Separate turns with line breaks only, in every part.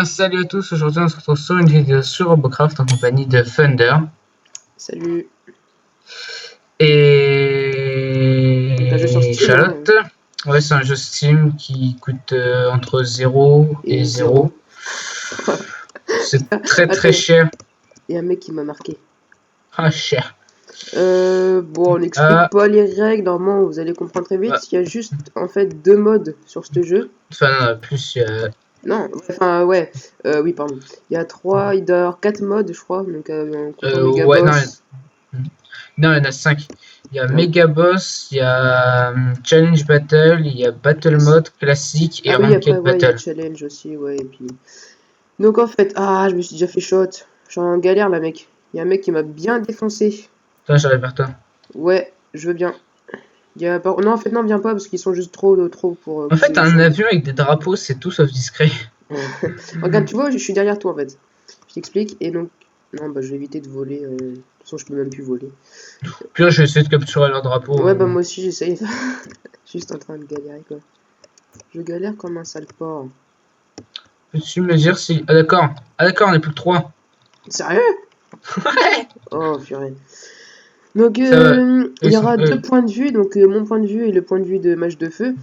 Salut à tous, aujourd'hui on se retrouve sur une vidéo sur Robocraft en compagnie de Thunder.
Salut.
Et
T'as joué sur Steam,
Charlotte. Ouais, c'est un jeu Steam qui coûte entre 0 et 0. C'est très
Attends,
cher.
il y a un mec qui m'a marqué.
Ah, cher.
Bon, on n'explique pas les règles, normalement vous allez comprendre très vite.
Bah,
Il y a juste en fait deux modes sur ce jeu.
enfin, plus.
Non, enfin ouais, oui pardon. Il doit y avoir 4 modes je crois, donc en comptant Mega
Ouais, non,
Boss.
il y en a 5. Il y a
Ah oui.
Mega Boss, il y a Challenge Battle, il y a Battle Mode, classique et
Ah oui, après
Ranked
ouais, il y a
Battle.
Challenge aussi, ouais, et puis... Donc en fait, je me suis déjà fait shot. Je suis en galère là mec. Il y a un mec qui m'a bien défoncé.
Attends, j'arrive vers toi.
Ouais, je veux bien. Non, en fait, non, viens pas parce qu'ils sont juste trop pour
En
que
fait,
je
un
survive.
avion avec des drapeaux, c'est tout sauf discret.
Regarde, tu vois, je suis derrière toi en fait. Je t'explique. Et donc, non, bah, je vais éviter de voler. De toute façon, je peux même plus voler.
Puis là, je vais essayer de capturer leur drapeau.
Ouais, bah, moi aussi, j'essaye. Juste en train de galérer quoi. Je galère comme un sale porc.
Peux-tu me dire si. Ah, d'accord. Ah, d'accord, on est plus que 3.
Sérieux?
Ouais.
Oh, purée. Donc,
Ça va.
il
Ils
y
sont.
aura deux points de vue. Donc, mon point de vue et le point de vue de Match de Feu.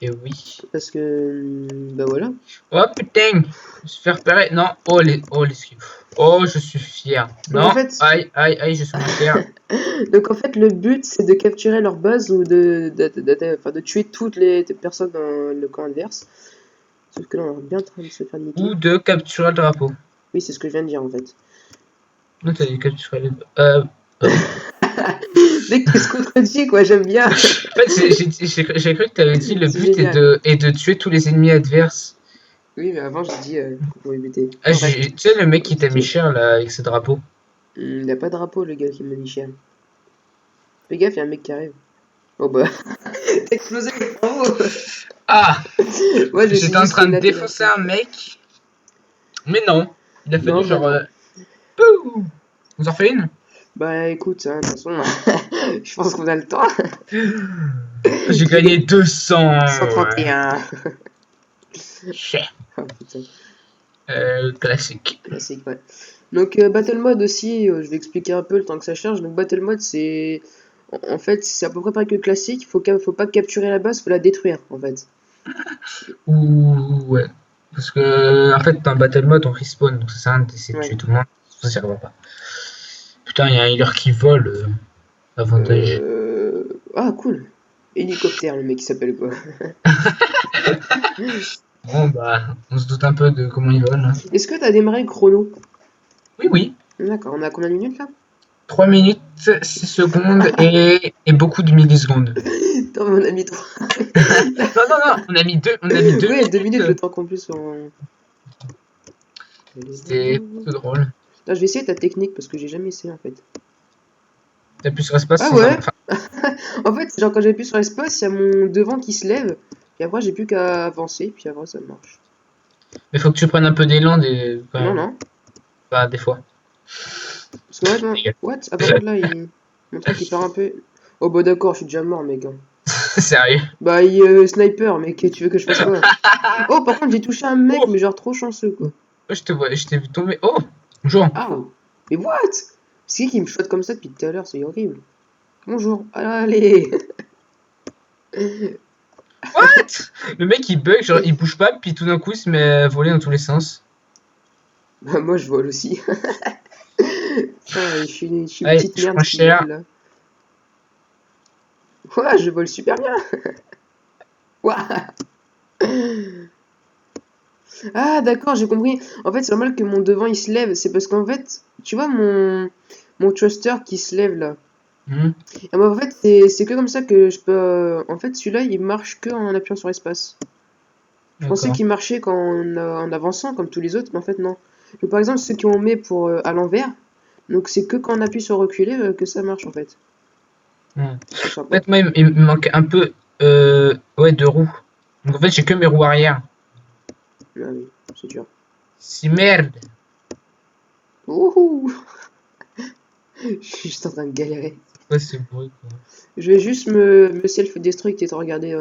Et oui.
Parce que, bah voilà.
Oh putain. Je me suis fait repérer. Non. Oh, les skis. Oh, je suis fier.
Donc, en
Non.
fait,
Aïe, aïe, aïe, je suis moins fier.
Donc en fait, le but c'est de capturer leur base ou enfin, de tuer toutes les personnes dans le camp adverse. Sauf que là, on est bien en train de se faire niquer.
Ou de capturer le drapeau.
Oui, c'est ce que je viens de dire en fait.
Non, t'as dit capturer le.
Dès qu'il se contredit, quoi, j'aime bien.
En fait, j'ai cru que t'avais dit le
C'est
but est
génial.
de tuer tous les ennemis adverses.
Oui, mais avant j'ai dit qu'on pouvait buter.
Ah,
Bref,
tu sais, le mec qui t'a mis
compliqué.
cher là avec ses drapeaux.
Il a pas de drapeau, le gars qui m'a mis cher. Fais gaffe, il y a un mec qui arrive. Oh bah, t'as explosé, bravo.
Ah!
Moi, je me suis
J'étais
dit,
en
c'était
train
une
de défoncer
atterrissage.
un mec, mais non. Il a fallu
Non, bah
genre.
non.
Pouh. On en refait une?
Bah écoute, hein, de toute façon, je pense qu'on a le temps.
J'ai gagné 200.
131.
Cher.
Oh putain,
Classique.
classique, ouais. Donc, Battle Mode aussi, je vais expliquer un peu le temps que ça charge. Donc, Battle Mode, c'est. En fait, c'est à peu près pareil que le classique. Faut pas capturer la base, faut la détruire, en fait.
Ouh, ouais. Parce que, en fait, dans Battle Mode, on respawn, donc ça sert à rien d'essayer de
Ouais.
tuer tout le monde. Ça va pas. Putain, il y a un healer qui vole. Avantage.
Ah, cool. Hélicoptère, le mec, il s'appelle quoi?
Bon, bah, on se doute un peu de comment il vole, hein.
Est-ce que t'as démarré le chrono?
Oui, oui.
D'accord, on a combien de minutes là?
3 minutes, 6 secondes et beaucoup de millisecondes.
Attends, mais on a mis 3.
Non, non, non, on a mis 2
Ouais, 2 minutes le
minutes.
temps qu'on puisse en.
C'était plutôt drôle.
Attends, je vais essayer ta technique parce que j'ai jamais essayé en fait.
T'appuies sur espace
Ah
sans
ouais?
enfin,
En fait, genre quand j'appuie sur l'espace, il y a mon devant qui se lève. Et après, j'ai plus qu'à avancer. Puis après, ça marche.
mais faut que tu prennes un peu d'élan quand
Non,
même.
non.
Pas des fois.
Parce que ouais, non. What? Ah, par contre, là, mon truc il part un peu. Oh, bah d'accord, je suis déjà mort, mec, hein.
Sérieux.
Bah, sniper, mec, tu veux que je fasse quoi? Oh, par contre, j'ai touché un mec,
Oh,
mais genre trop chanceux, quoi.
je te vois, je t'ai vu tomber. Oh, bonjour.
Ah! Mais what? C'est qui me shot comme ça depuis tout à l'heure? C'est horrible. Bonjour. Allez!
What? Le mec il bug, genre il bouge pas, puis tout d'un coup il se met à voler dans tous les sens.
Bah, moi, je vole aussi. Putain, je suis une
Allez,
petite
je
merde
prends
qui vole
cher.
là. Ouah, je vole super bien! Ouah. Ah, d'accord, j'ai compris. En fait, c'est normal que mon devant il se lève. C'est parce qu'en fait, tu vois mon thruster qui se lève là.
Hmm,
Et moi, en fait, c'est que comme ça que je peux. En fait, celui-là il marche que en appuyant sur espace. Je pensais
d'accord.
qu'il marchait en avançant comme tous les autres, mais en fait, non. Donc, par exemple, ceux qui ont mis pour à l'envers, donc c'est que quand on appuie sur reculer que ça marche en fait.
Hmm.
C'est
En
sympa.
fait, moi il me manque un peu ouais, de roues. Donc en fait, j'ai que mes roues arrière.
Ah oui, c'est dur.
Si merde.
Ouhou! Je suis juste en train de galérer.
Ouais, c'est bruit quoi.
Je vais juste me self-destruct et te regarder.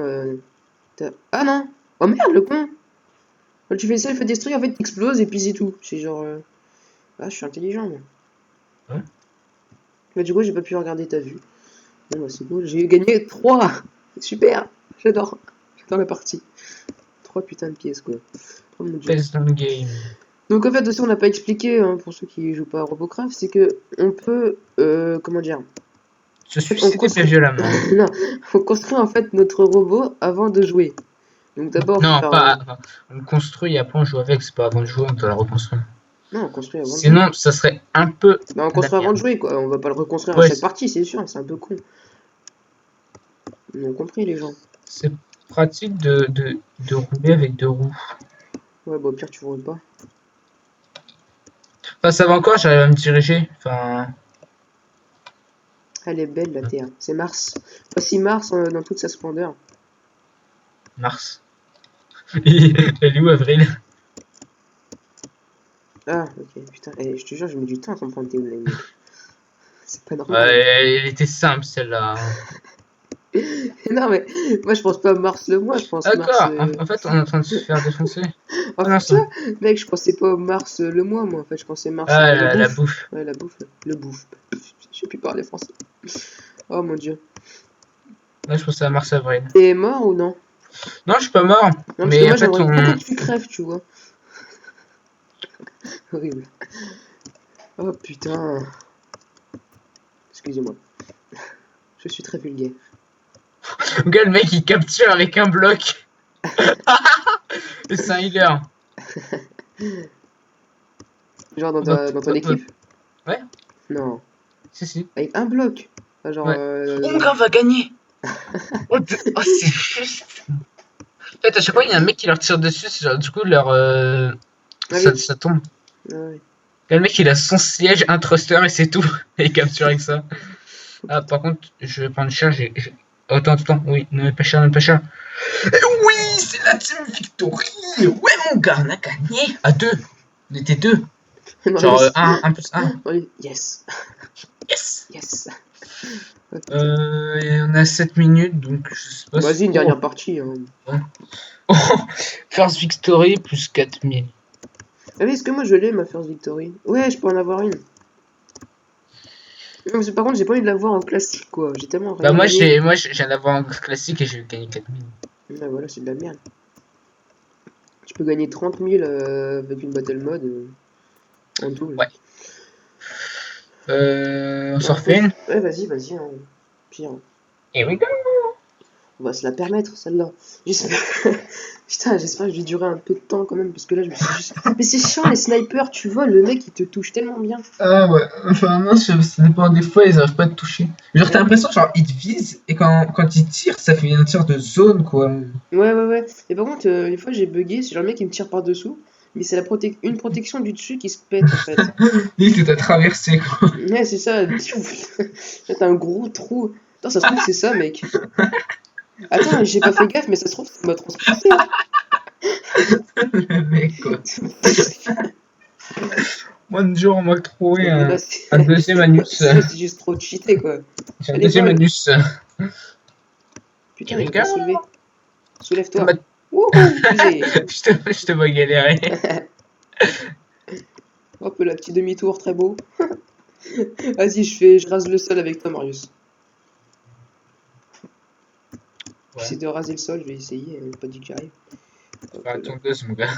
Ah non! Oh merde, le con! Quand tu fais ça, il fait détruire, en fait, t'exploses et puis c'est tout. C'est genre. Ah, je suis intelligent, moi.
Ouais.
Bah, du coup, j'ai pas pu regarder ta vue. Bon, bah, c'est cool. J'ai gagné 3. Super. J'adore. J'adore la partie. 3 putains de pièces, quoi. Oh mon dieu.
Best dans le game.
Donc, en fait, aussi, on n'a pas expliqué, hein, pour ceux qui jouent pas à Robocraft, c'est que on peut. Comment dire?
Se
En fait, on
suicider
construit.
violemment.
Non, faut construire en fait notre robot avant de jouer. Donc, d'abord, faut
Non,
faire.
pas. Enfin, on le construit et après on joue avec, c'est pas avant de jouer, on doit la reconstruire.
Non, on construit avant de jouer.
Sinon, ça serait un peu
Bah, on
la
construit avant de
merde.
jouer, quoi. On va pas le reconstruire à
Ouais,
chaque partie, c'est sûr, c'est un peu con. Ils ont compris, les gens.
c'est pratique de rouler avec deux roues.
Ouais, bah, au pire, tu roules pas.
Enfin, ça va encore, j'arrive à me diriger. Enfin,
Elle est belle, la Terre. C'est Mars. Voici Mars dans toute sa splendeur.
Mars. Elle est où, Avril?
Ah, ok, putain. Eh, je te jure, je mets du temps à comprendre t'es où, là, mec. C'est pas normal.
Ouais, elle était simple, celle-là.
Non, mais moi, je pense pas Mars le mois, je pense Mars.
D'accord, en fait, on est en train de se faire défoncer.
En
Ah non,
fait,
ça.
là, mec, je pensais pas au Mars le mois, moi. En fait, je pensais Mars
Ah,
le
la
bouffe.
bouffe.
Ouais, la bouffe. Le bouffe. Je sais plus parler français. Oh mon dieu.
Là, je pensais à Mars-Avril.
T'es mort ou non?
Non, je suis pas mort.
Non, parce que
Mais
moi,
en fait,
j'aimerais beaucoup
on.
que tu crèves, tu vois. Horrible. Oh putain. Excusez-moi. Je suis très vulgaire.
Regarde, le mec, il capture avec un bloc. Et c'est un healer.
Genre dans ton
Ouais.
équipe?
Ouais,
Non.
si.
Avec un bloc. Enfin, genre.
Ouais. Oh, mon gars, on va gagner. Oh, c'est juste. En fait, à chaque fois, il y a un mec qui leur tire dessus. Genre, du coup,
Ah oui.
ça tombe.
Ah ouais.
Là, le mec, il a son siège, un thruster et c'est tout. Et il capture avec ça. Ah, par contre, je vais prendre cher. Oh, attends. Oui, ne mets pas cher, ne mets pas cher. Oui, c'est la team Victory. Ouais, mon gars, on a gagné. À deux. On était deux. Genre,
Marius.
1 plus 1.
Yes.
Yes.
Yes. Oh, putain.
Et on a 7 minutes, donc je sais pas si...
Vas-y, une
Oh,
dernière partie. Hein.
oh. First Victory plus 4000.
Ah oui, est-ce que moi je l'ai, ma First Victory? Ouais, je peux en avoir une. Non, mais par contre, j'ai pas envie de l'avoir en classique, quoi. J'ai tellement
Bah,
rien gagné.
moi, je viens d'avoir un classique et j'ai gagné 4000.
Ah, voilà, c'est de la merde. Tu peux gagner 30 000 avec une battle mode en double.
Ouais. On s'en
Alors,
refait une.
ouais, vas-y, hein. Pire.
Here we go.
On va se la permettre, celle-là. J'espère. Putain, j'espère que je vais durer un peu de temps quand même, parce que là, je me suis juste. Mais c'est chiant, les snipers, tu vois, le mec, il te touche tellement bien.
Ah ouais, enfin non, ça dépend des fois, ils arrivent pas à te toucher. Genre t'as
Ouais,
l'impression genre ils te visent et quand ils tirent, ça fait une sorte de zone quoi.
ouais. Et par contre, une fois, j'ai bugué, c'est genre le mec qui me tire par-dessous, mais c'est une protection du dessus qui se pète, en fait.
Lui c'est à traverser quoi.
Ouais, c'est ça. Là, t'as un gros trou. Attends, ça se trouve, c'est ça, mec. Attends, j'ai pas fait gaffe, mais ça se trouve, ça m'a transporté. Hein.
Le mec quoi. Moi un jour on m'a trouvé
Là,
un deuxième anus.
c'est juste trop cheaté, quoi.
J'ai un
Allez,
deuxième
vole.
anus.
Putain, il va pas se soulever. Soulève-toi.
Ma-
Wouhou, j'ai.
je te vois galérer.
Hop, là, petit demi-tour, très beau. Vas-y, je rase le sol avec toi, Marius.
Ouais.
J'essaie de raser le sol, je vais essayer, pas dit que j'y arrive. Hop,
Enfin,
là.
tondeuse mon gars.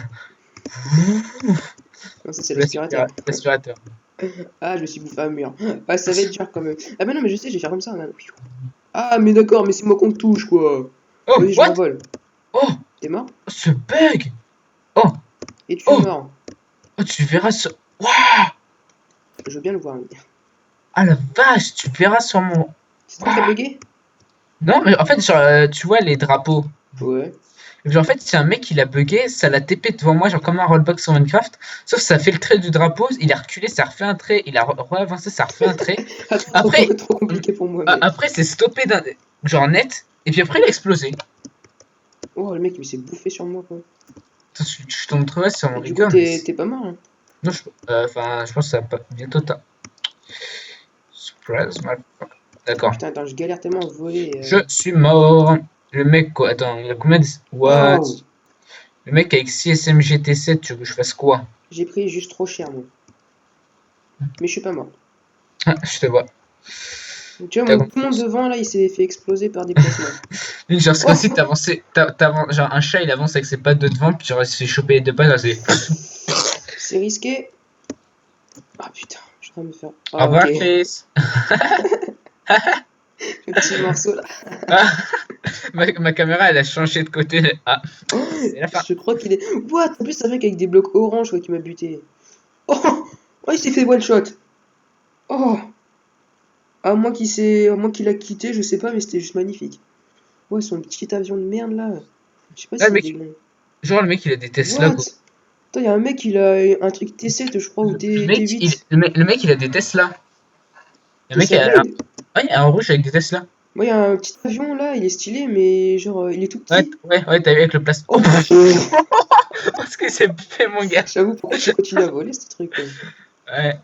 Non, ça c'est l'aspirateur.
L'aspirateur.
Ah, je me suis bouffé un mur. Ah, ça va être dur quand même. Ah, bah non, mais je sais, je vais faire comme ça. Là. Ah, mais d'accord, mais c'est moi qu'on te touche, quoi.
Oh,
Vas-y, je
what?
m'envole.
Oh,
T'es mort?
ce bug. Oh,
Et tu
oh,
es mort.
oh, tu verras ce... Waouh.
Je veux bien le voir.
Ah la vache, tu verras sur mon...
C'est toi qui as bugué?
Non, mais en fait, genre, tu vois les drapeaux.
Ouais.
Et puis en fait, si un mec il a bugué, ça l'a TP devant moi, genre comme un rollback sur Minecraft. Sauf que ça fait le trait du drapeau, il a reculé, ça refait un trait, il a re-avancé, ça refait un trait.
Attends,
Après,
trop compliqué pour moi, mec.
après c'est stoppé d'un... genre net, et puis après il a explosé.
Oh, le mec, il s'est bouffé sur moi, quoi.
Attends, je te montrerai sur mon
Et du coup,
record. mais
t'es pas mort, hein.
non, enfin, je pense que ça va pas... bientôt t'as... Surprise, motherfucker. D'accord.
Putain, attends, je galère tellement à voler.
Je suis mort. Le mec, quoi. Attends, il a combien de... What?
Wow.
Le mec avec 6 SMG T7, tu veux que je fasse quoi?
J'ai pris juste trop cher, moi. Mais je suis pas mort.
Ah, je te vois.
Donc, tu vois,
T'as
tout le monde
compris.
devant, là, il s'est fait exploser par des placements.
Genre, c'est
Oh,
comme si t'avançais, genre un chat il avance avec ses pattes de devant, puis genre il se fait choper les deux pattes, là, c'est.
c'est risqué. Ah putain, je suis en train de me faire.
Au
Ah ok,
revoir, Chris.
le petit morceau là.
Ah, ma caméra elle a changé de côté. Ah,
Oh,
c'est la fin.
je crois qu'il est. What? En plus, c'est un mec avec des blocs orange quoi, qui m'a buté. Oh, oh il s'est fait one shot. Oh, à moins qu'il a quitté, je sais pas, mais c'était juste magnifique. Ouais, son petit avion de merde là. Je sais pas
Ah, le
s'il
mec,
est bon.
genre le mec il a des Tesla
What?
quoi.
Attends, y a un mec, il a un truc T7, je crois, ou T8.
Le mec il a des Tesla. Le mec il
Tesla
a
Blade?
ouais, un rouge avec des Tesla.
Moi, y a un petit avion là, il est stylé, mais genre, il est tout
Ouais,
petit.
ouais, t'as vu avec le place. Oh,
Oh,
parce que c'est fait mon gars.
j'avoue, pourquoi tu continues à voler ce truc quoi?
Ouais,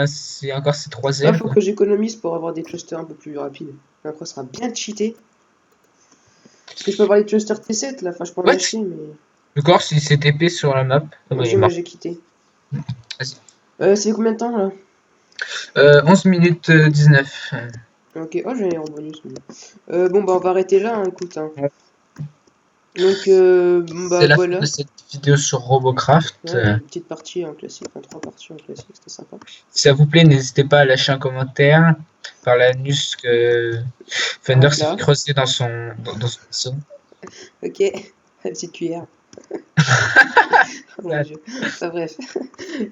c'est encore ses
Là,
troisième
faut
quoi.
que j'économise pour avoir des clusters un peu plus rapides. Après, ça sera bien cheaté. Parce que je peux avoir les clusters T7 là, enfin, je peux en
What?
acheter, mais.
Le corps il s'est TP sur la map. Ah bah il est
Moi,
mort.
j'ai quitté.
Vas-y.
Ça fait combien de temps là?
11 minutes 19.
Ok, oh, j'ai un bonus. Bon, bah, on va arrêter là, hein, écoute. Hein.
Ouais.
Donc, bon, bah,
C'est la fin de
voilà.
cette vidéo sur Robocraft.
Ouais, une petite partie en classique, enfin, 3 parties en classique, c'était sympa.
Si ça vous plaît, n'hésitez pas à lâcher un commentaire. Par la news que Fender
Hop
s'est fait
là.
creuser dans son vaisseau.
Ok, la petite cuillère. Oh mon
Ça,
dieu. Enfin, bref.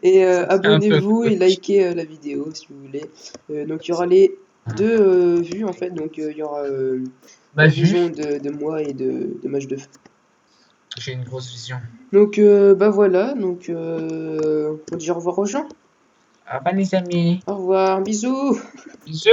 Et
ça fait un peu
abonnez-vous et
coach.
likez la vidéo si vous voulez. Donc, il y aura les deux vues en fait. Donc, il y aura
Ma
la
vue,
vision de moi et de match de foot.
j'ai une grosse vision.
Donc, bah voilà. Donc, on dit au revoir aux gens.
Au revoir les amis.
Au revoir, bisous.
Bisous.